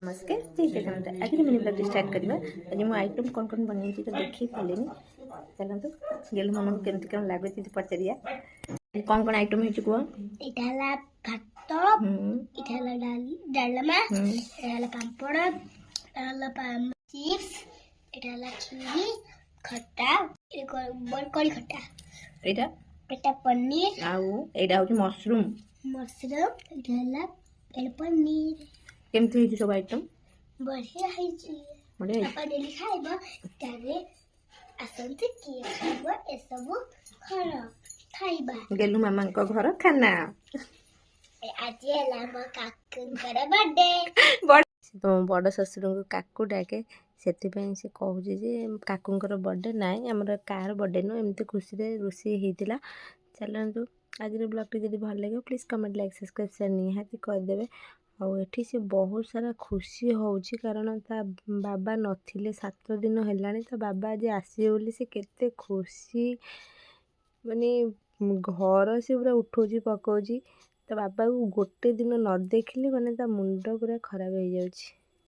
नमस्कार जय जगन्नाथ। आज मिनी ब्लॉग स्टार्ट करवा। आज मो आइटम कौन कौन बन तो देखी पारे चलते गेलु मामा को केमती कौन लगे पचारिया कौन कौन आइटम है कह भात डालमा पापड़ चिप्स खीरी खट्टा कड़ी खट्टा एटा पनीर आउ मशरूम पनीर केमती सब आइटम बढ़िया बढ़िया डेली खाइब तारे आसंते किए खाइब ए सब खाइबा गेलु मामा को घर खाना आज एला म काकुंकर बर्थडे तो बड़ शशुर को काकू डाके से कहूँ जे काकुंकर बर्थडे नाई आमर कार बर्थडे नु एमती खुशी रोषे होता। चलतु आज ब्लॉग टी भल लगे please comment like subscribe share निहाती करदे। आठी से बहुत सारा खुशी होउची कारण ता बाबा नथिले 7 दिन हेलानी तो बाबा आज आसीबे बोली से केते खुशी माने घर से पूरा उठौची पकाउची तो बाबा को गोटे दिन न देखिले माने ता मुंड पूरा खराब हो जाउची।